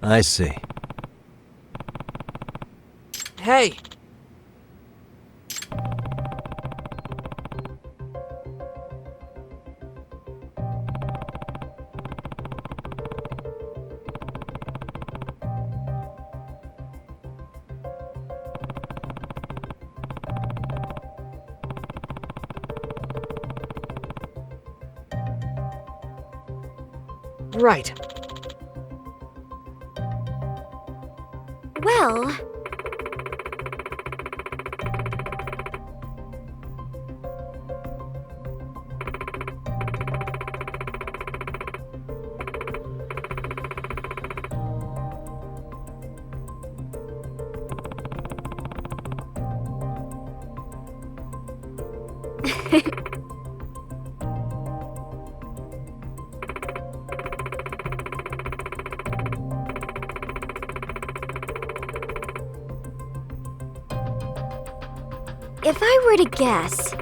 I see. Hey! Right. Well... If I were to guess...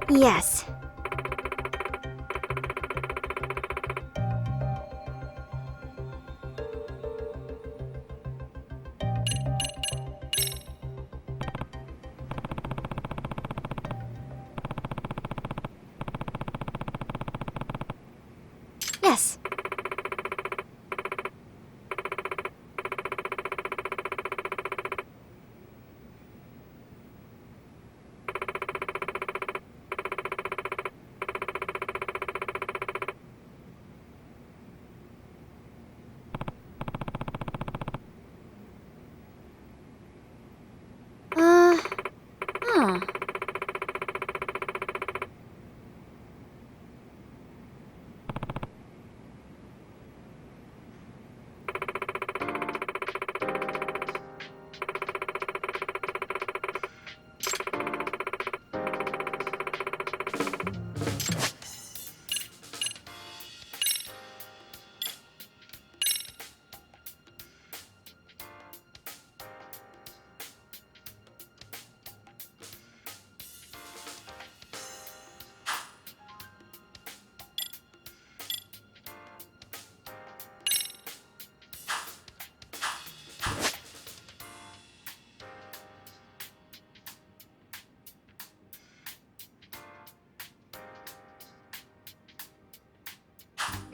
Yes. Yes. Huh.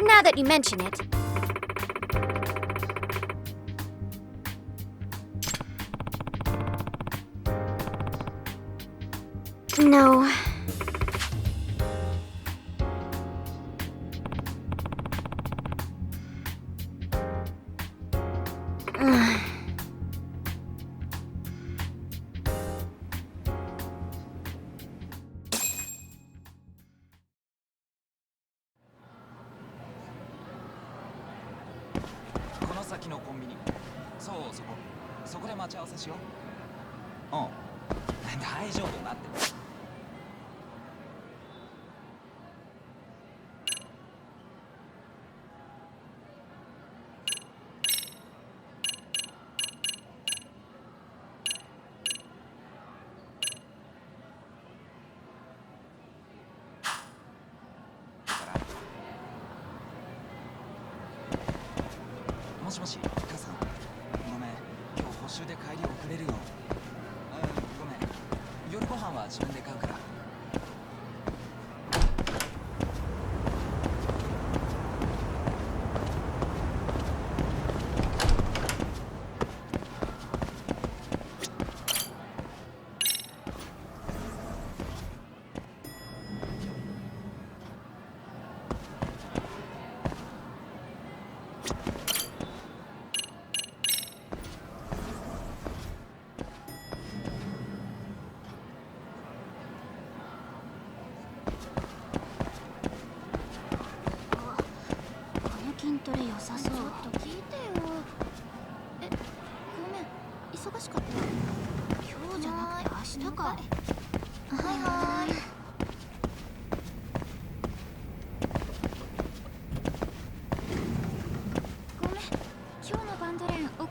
Now that you mention it. No.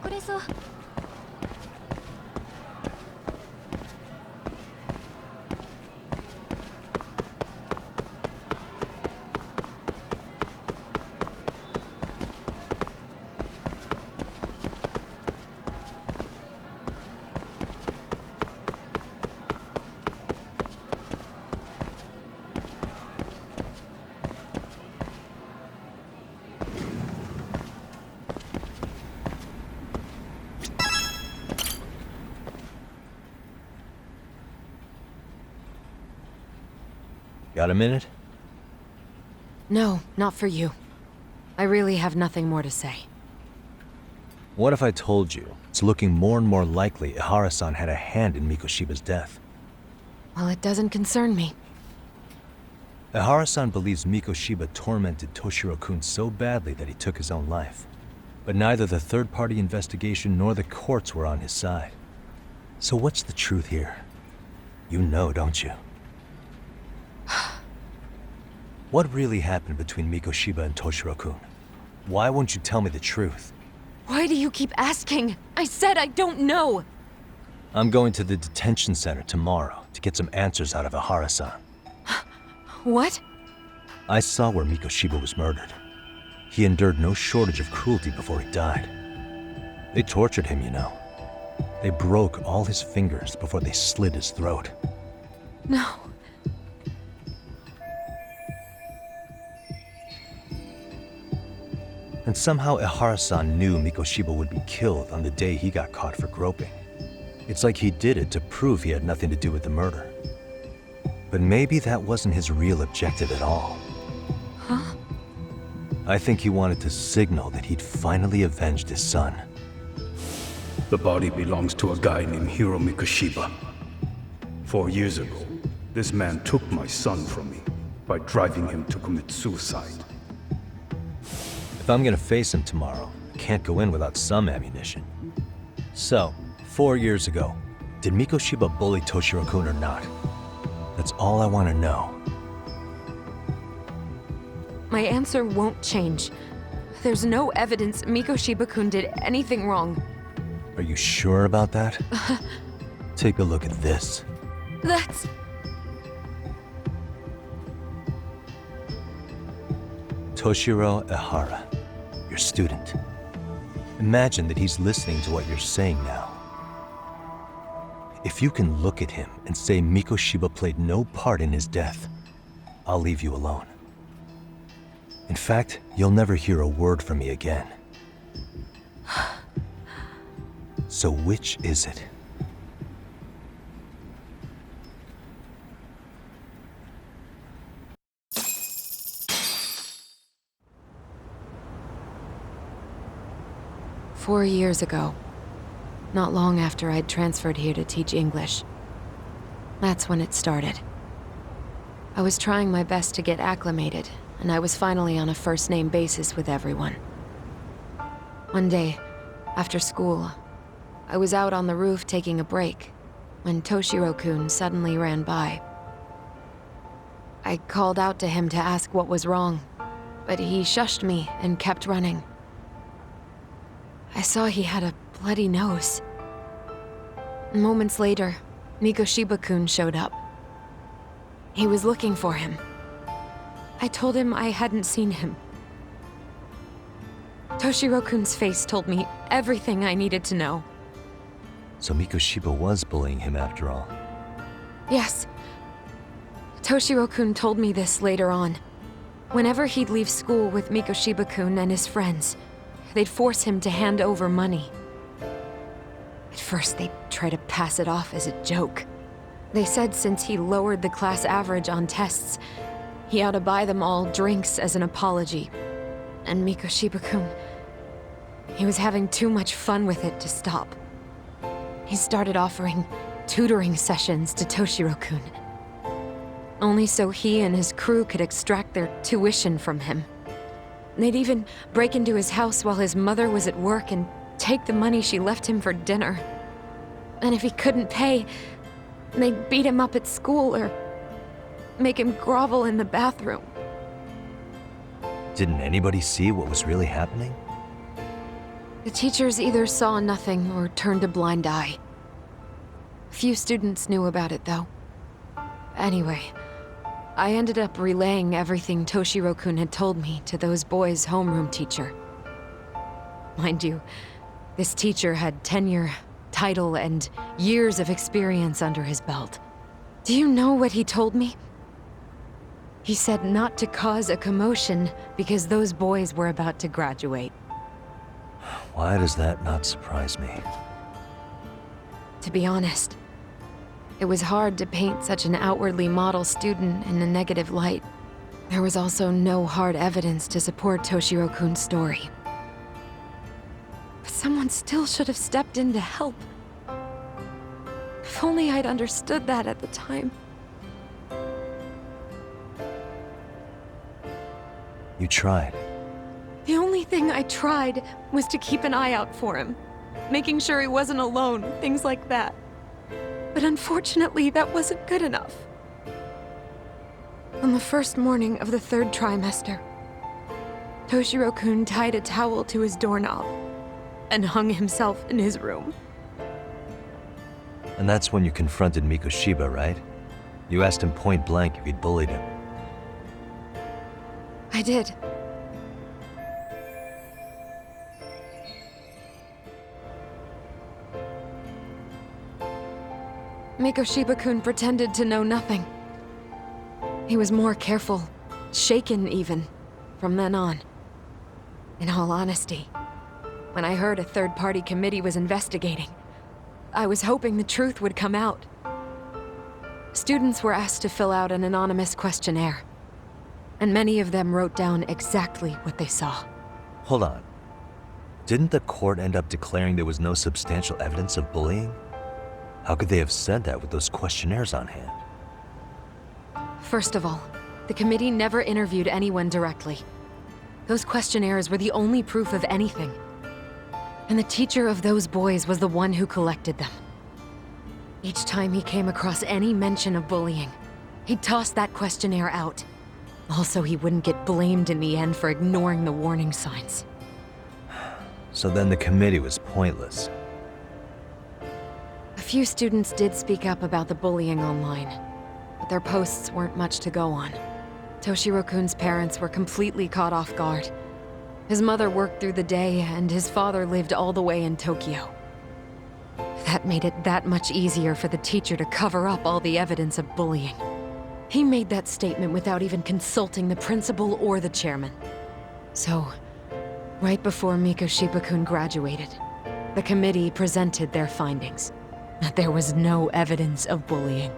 遅れそう。Got a minute? No, not for you. I really have nothing more to say. What if I told you it's looking more and more likely Ehara-san had a hand in Mikoshiba's death? Well, it doesn't concern me. Ehara-san believes Mikoshiba tormented Toshiro-kun so badly that he took his own life. But neither the third-party investigation nor the courts were on his side. So what's the truth here? You know, don't you? What really happened between Mikoshiba and Toshiro-kun? Why won't you tell me the truth? Why do you keep asking? I said I don't know! I'm going to the detention center tomorrow to get some answers out of Ehara-san. What? I saw where Mikoshiba was murdered. He endured no shortage of cruelty before he died. They tortured him, you know. They broke all his fingers before they slit his throat. No. And somehow Ehara-san knew Mikoshiba would be killed on the day he got caught for groping. It's like he did it to prove he had nothing to do with the murder. But maybe that wasn't his real objective at all. Huh? I think he wanted to signal that he'd finally avenged his son. The body belongs to a guy named Hiro Mikoshiba. 4 years ago, this man took my son from me by driving him to commit suicide. If I'm gonna face him tomorrow, I can't go in without some ammunition. So, 4 years ago, did Mikoshiba bully Toshiro-kun or not? That's all I want to know. My answer won't change. There's no evidence Mikoshiba-kun did anything wrong. Are you sure about that? Take a look at this. That's... Toshiro Ehara, your student. Imagine that he's listening to what you're saying now. If you can look at him and say Mikoshiba played no part in his death, I'll leave you alone. In fact, you'll never hear a word from me again. So which is it? "4 years ago, not long after I'd transferred here to teach English. That's when it started. I was trying my best to get acclimated, and I was finally on a first-name basis with everyone. One day, after school, I was out on the roof taking a break, when Toshiro-kun suddenly ran by. I called out to him to ask what was wrong, but he shushed me and kept running. I saw he had a bloody nose. Moments later, Mikoshiba-kun showed up. He was looking for him. I told him I hadn't seen him. Toshiro-kun's face told me everything I needed to know. So Mikoshiba was bullying him after all. Yes. Toshiro-kun told me this later on. Whenever he'd leave school with Mikoshiba-kun and his friends, they'd force him to hand over money. At first, they'd try to pass it off as a joke. They said since he lowered the class average on tests, he ought to buy them all drinks as an apology. And Mikoshiba-kun, he was having too much fun with it to stop. He started offering tutoring sessions to Toshiro-kun, only so he and his crew could extract their tuition from him. They'd even break into his house while his mother was at work and take the money she left him for dinner. And if he couldn't pay, they'd beat him up at school or make him grovel in the bathroom. Didn't anybody see what was really happening? The teachers either saw nothing or turned a blind eye. Few students knew about it, though. Anyway, I ended up relaying everything Toshiro-kun had told me to those boys' homeroom teacher. Mind you, this teacher had tenure, title, and years of experience under his belt. Do you know what he told me? He said not to cause a commotion because those boys were about to graduate. Why does that not surprise me? To be honest, it was hard to paint such an outwardly model student in a negative light. There was also no hard evidence to support Toshiro-kun's story. But someone still should have stepped in to help. If only I'd understood that at the time. You tried. The only thing I tried was to keep an eye out for him, making sure he wasn't alone, things like that. But unfortunately, that wasn't good enough. On the first morning of the third trimester, Toshiro-kun tied a towel to his doorknob and hung himself in his room. And that's when you confronted Mikoshiba, right? You asked him point blank if he'd bullied him. I did. Mikoshiba-kun pretended to know nothing. He was more careful, shaken even, from then on. In all honesty, when I heard a third-party committee was investigating, I was hoping the truth would come out. Students were asked to fill out an anonymous questionnaire, and many of them wrote down exactly what they saw. Hold on. Didn't the court end up declaring there was no substantial evidence of bullying? How could they have said that with those questionnaires on hand? First of all, the committee never interviewed anyone directly. Those questionnaires were the only proof of anything. And the teacher of those boys was the one who collected them. Each time he came across any mention of bullying, he'd toss that questionnaire out. Also, he wouldn't get blamed in the end for ignoring the warning signs. So then the committee was pointless. A few students did speak up about the bullying online, but their posts weren't much to go on. Toshiro-kun's parents were completely caught off guard. His mother worked through the day, and his father lived all the way in Tokyo. That made it that much easier for the teacher to cover up all the evidence of bullying. He made that statement without even consulting the principal or the chairman. So, right before Mikoshiba-kun graduated, the committee presented their findings. That there was no evidence of bullying.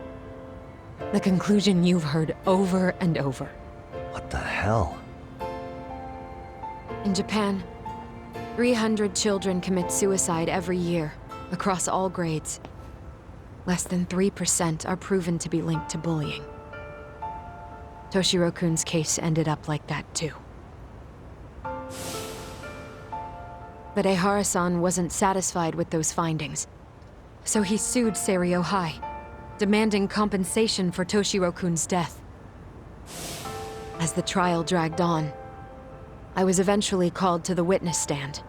The conclusion you've heard over and over. What the hell? In Japan, 300 children commit suicide every year, across all grades. Less than 3% are proven to be linked to bullying. Toshiro-kun's case ended up like that too. But Ehara-san wasn't satisfied with those findings, so he sued Seiryo High, demanding compensation for Toshiro-kun's death. As the trial dragged on, I was eventually called to the witness stand.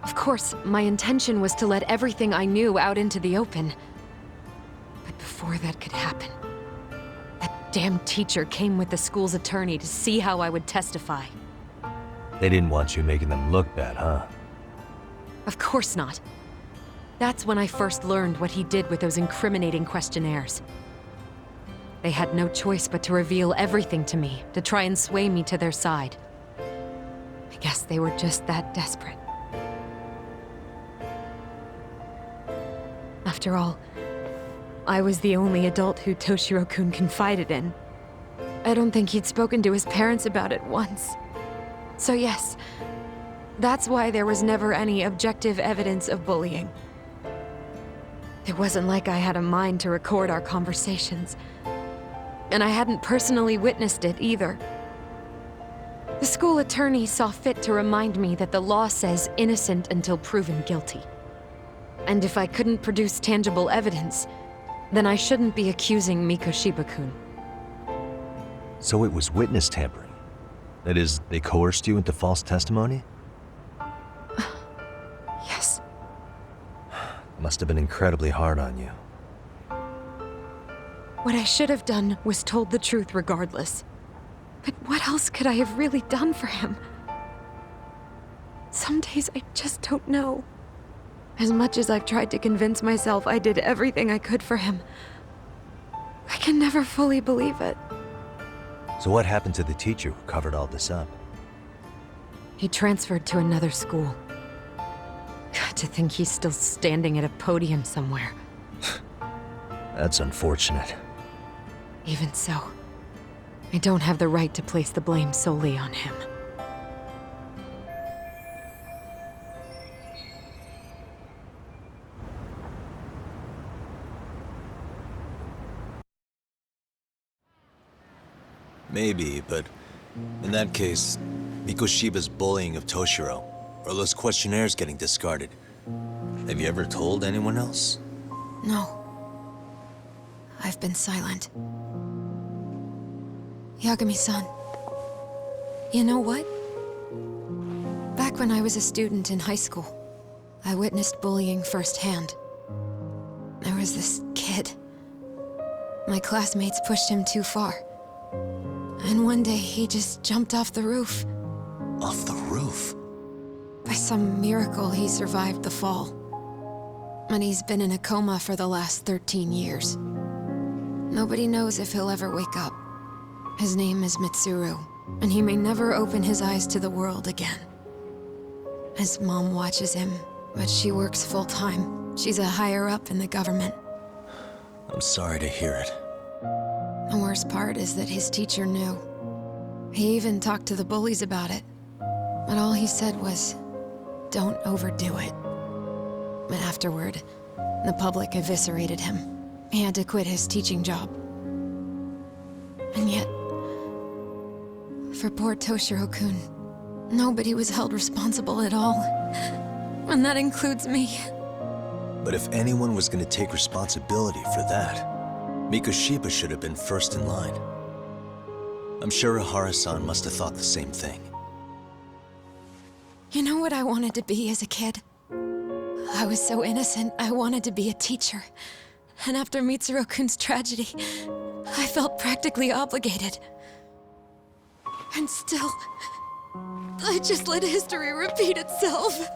Of course, my intention was to let everything I knew out into the open. But before that could happen, that damn teacher came with the school's attorney to see how I would testify. They didn't want you making them look bad, huh? Of course not. That's when I first learned what he did with those incriminating questionnaires. They had no choice but to reveal everything to me, to try and sway me to their side. I guess they were just that desperate. After all, I was the only adult who Toshiro-kun confided in. I don't think he'd spoken to his parents about it once. So yes, that's why there was never any objective evidence of bullying. It wasn't like I had a mind to record our conversations. And I hadn't personally witnessed it either. The school attorney saw fit to remind me that the law says innocent until proven guilty. And if I couldn't produce tangible evidence, then I shouldn't be accusing Mikoshiba-kun. So it was witness tampering. That is, they coerced you into false testimony? must have been incredibly hard on you. What I should have done was told the truth regardless. But what else could I have really done for him? Some days I just don't know. As much as I've tried to convince myself I did everything I could for him, I can never fully believe it. So what happened to the teacher who covered all this up? He transferred to another school. To think he's still standing at a podium somewhere. That's unfortunate. Even so, I don't have the right to place the blame solely on him. Maybe, but in that case, Mikoshiba's bullying of Toshiro, or those questionnaires getting discarded. Have you ever told anyone else? No. I've been silent. Yagami-san. You know what? Back when I was a student in high school, I witnessed bullying firsthand. There was this kid. My classmates pushed him too far. And one day he just jumped off the roof. Off the roof? By some miracle, he survived the fall. And he's been in a coma for the last 13 years. Nobody knows if he'll ever wake up. His name is Mitsuru, and he may never open his eyes to the world again. His mom watches him, but she works full-time. She's a higher-up in the government. I'm sorry to hear it. The worst part is that his teacher knew. He even talked to the bullies about it. But all he said was, don't overdo it. But afterward, the public eviscerated him. He had to quit his teaching job. And yet, for poor Toshiro-kun, nobody was held responsible at all. And that includes me. But if anyone was going to take responsibility for that, Mikoshiba should have been first in line. I'm sure Ehara-san must have thought the same thing. You know what I wanted to be as a kid? I was so innocent, I wanted to be a teacher. And after Mitsuru-kun's tragedy, I felt practically obligated. And still, I just let history repeat itself.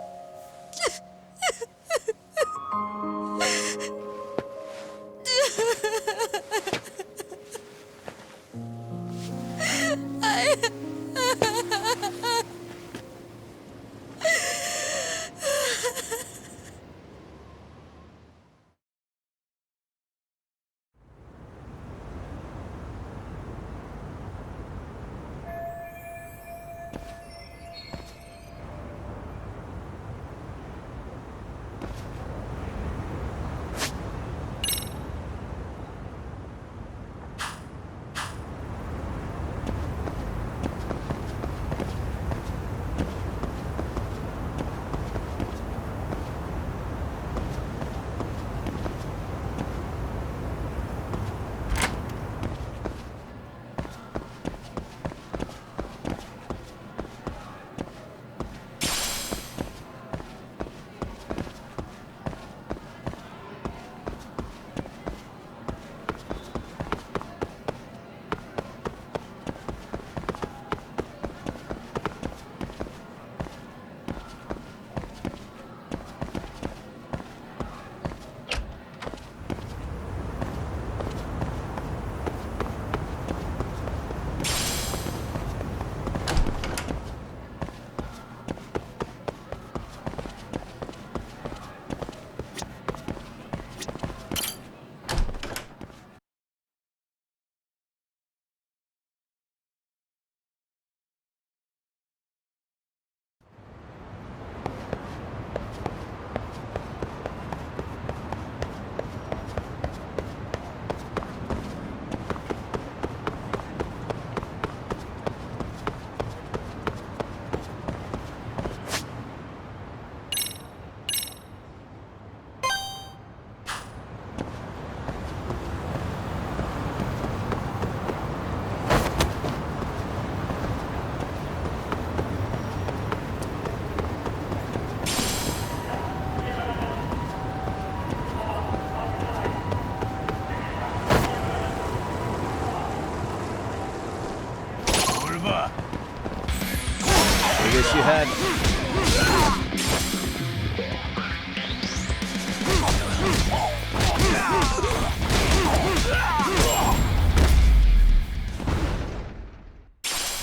Wish you hadn't.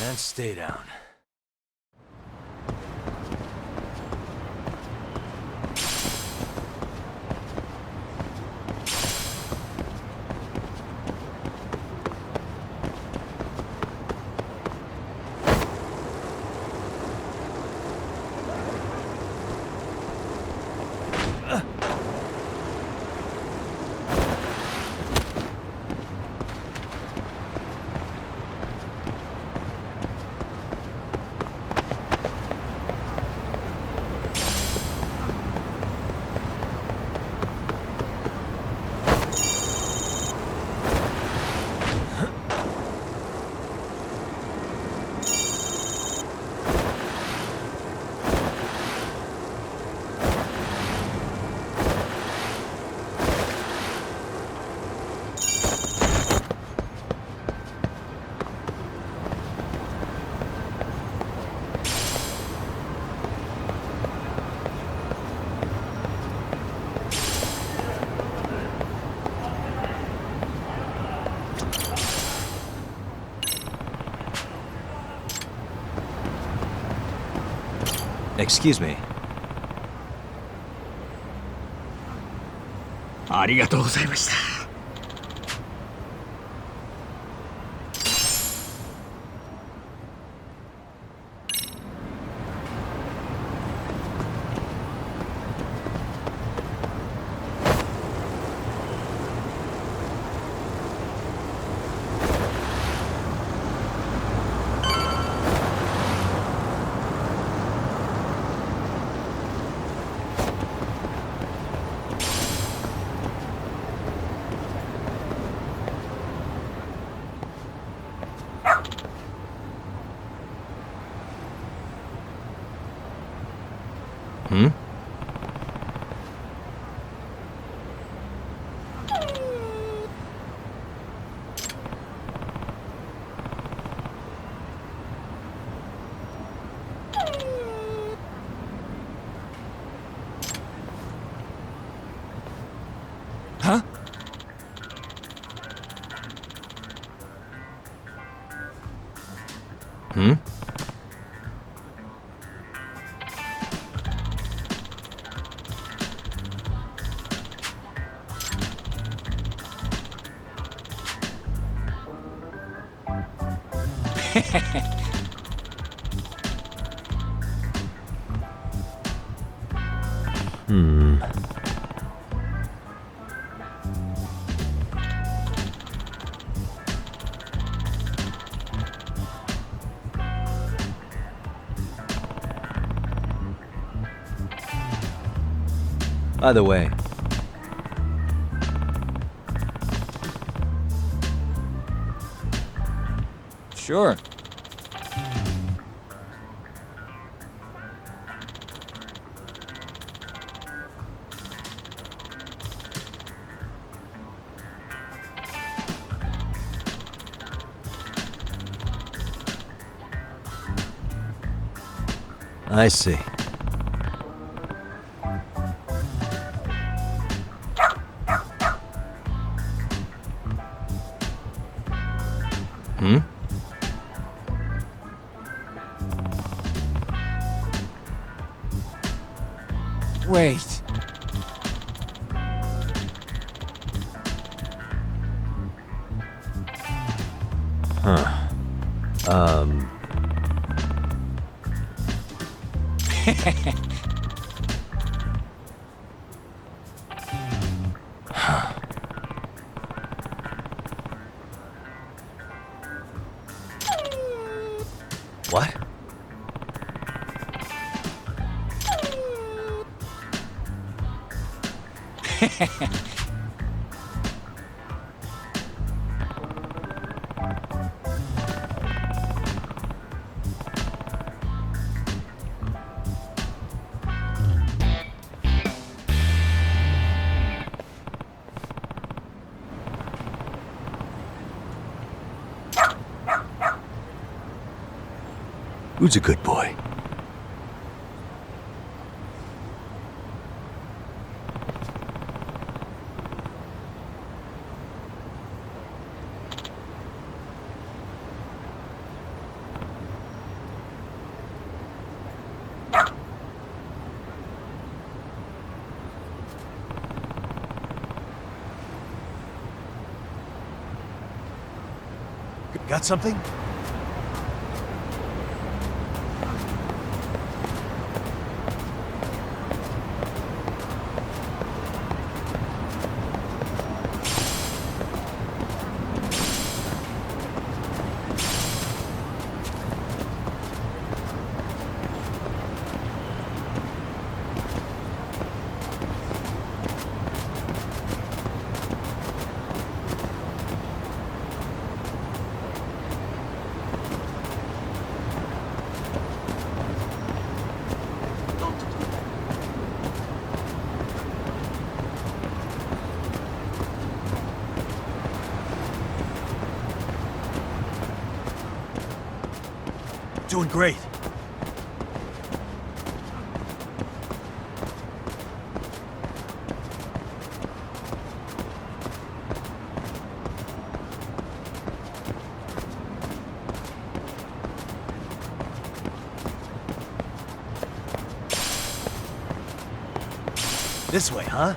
And stay down. Excuse me. ありがとうございました。Hmm? Huh? Hmm? Hmm. By the way, Sure. I see. Hmm? Wait. Huh. What? Who's a good boy? Got something? Doing great. This way, huh?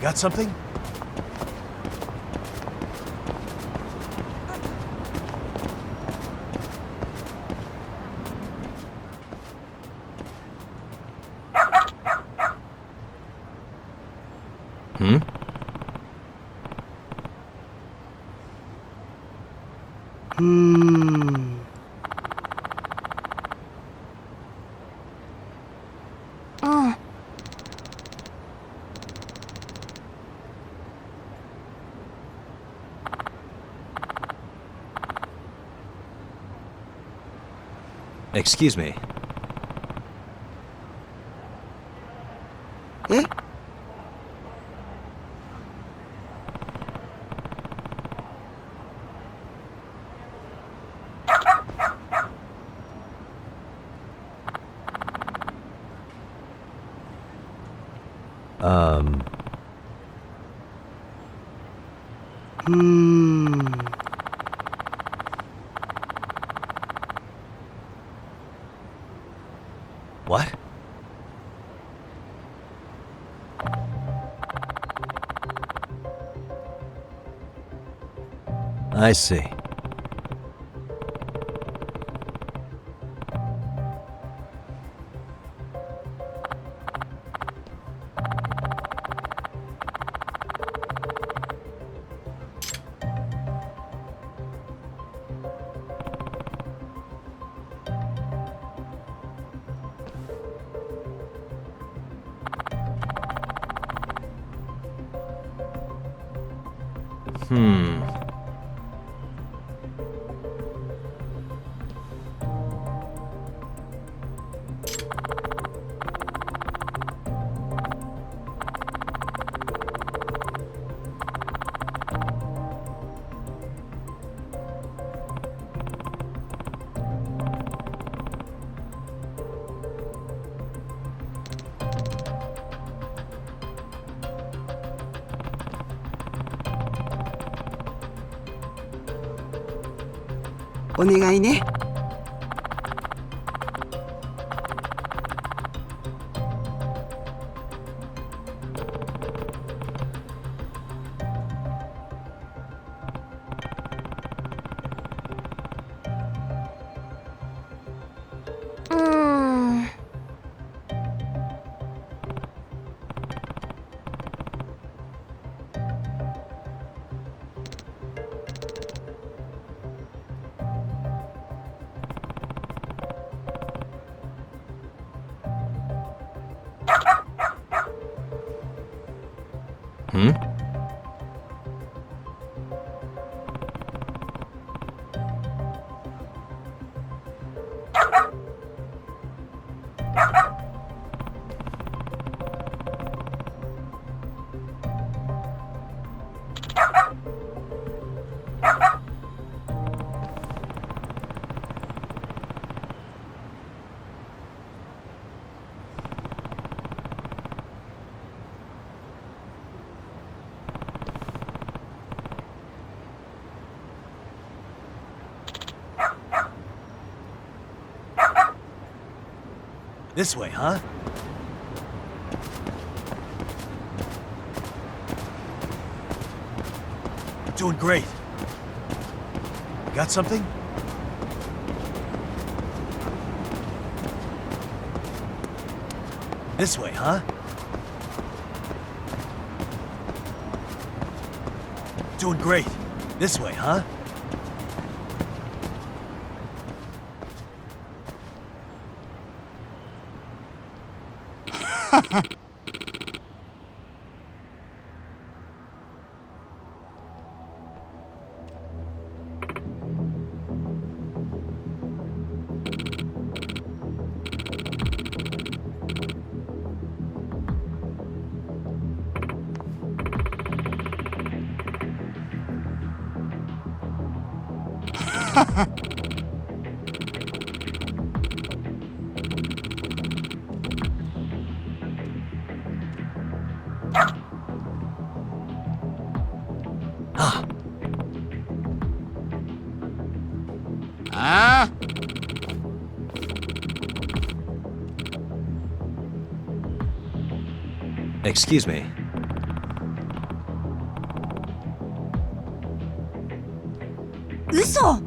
Got something? Hmm? Excuse me. What? I see. Hmm? This way, huh? Doing great. Got something? This way, huh? Doing great. This way, huh? Ah! Excuse me.嘘!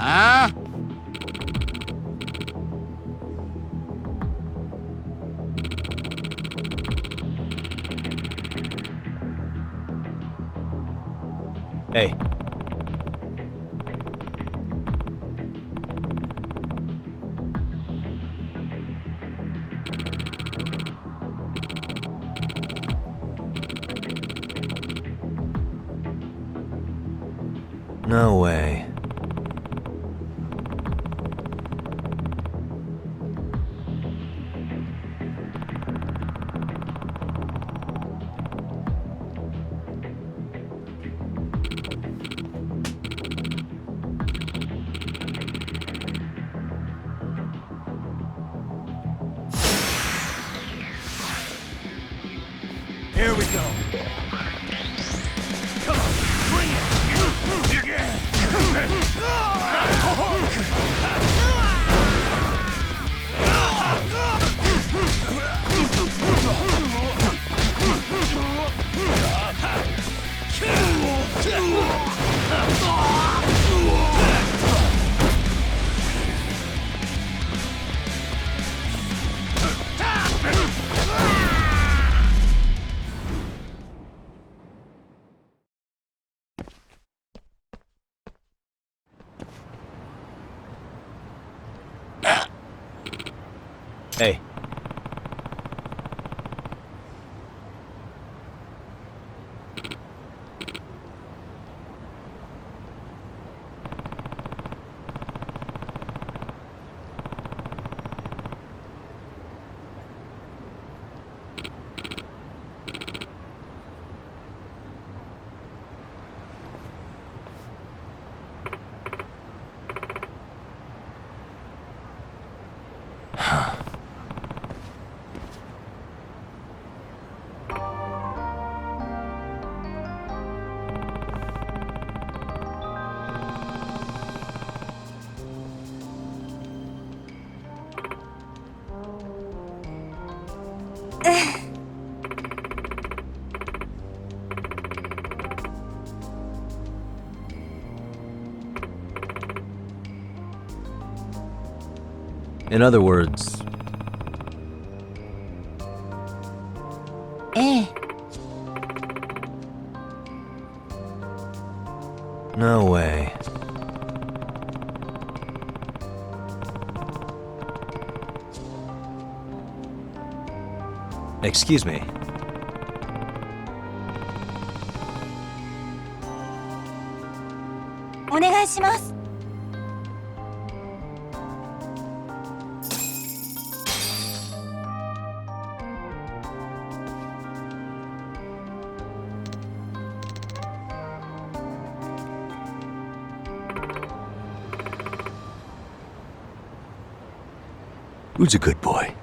Ah! Hey. No way. Here we go. Come on, bring Hey. In other words, no way. Excuse me. お願いします。Who's a good boy?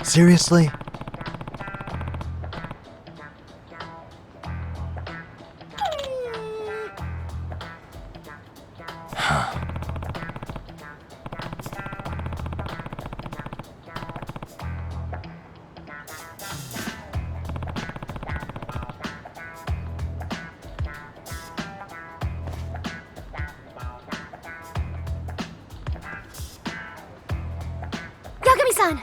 Seriously? Yagami-san!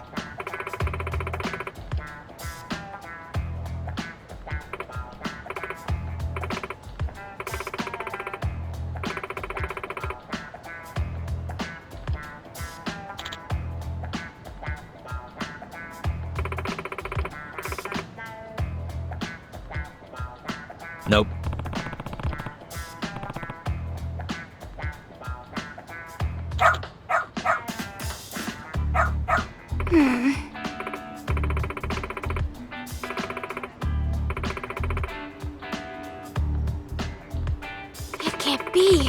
Nope. It can't be.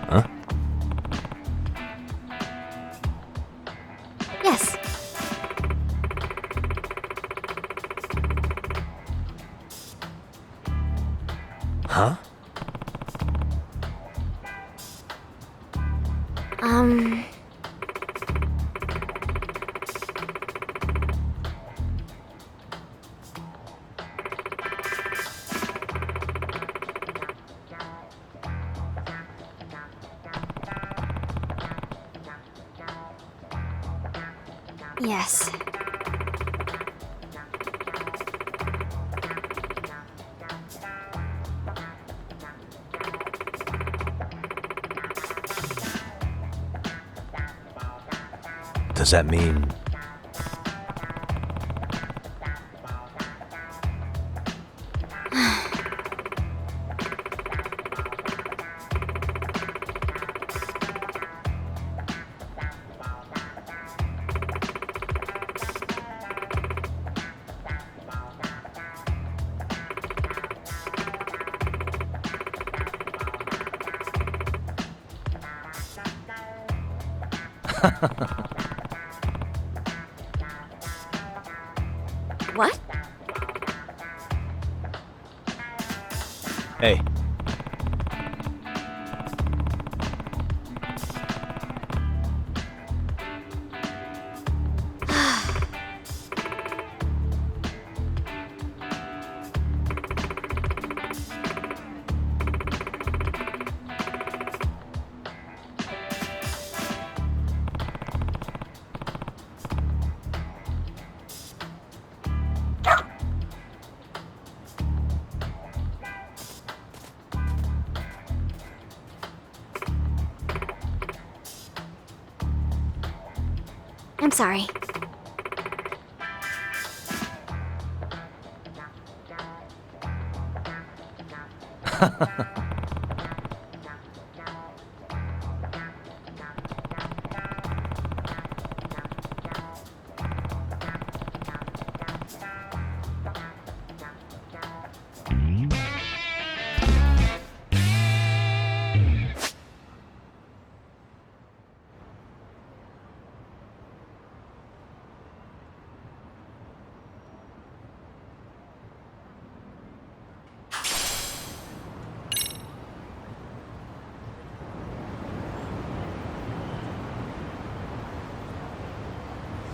Huh? Yes. Huh? Yes. Does that mean... What? Hey. I'm sorry.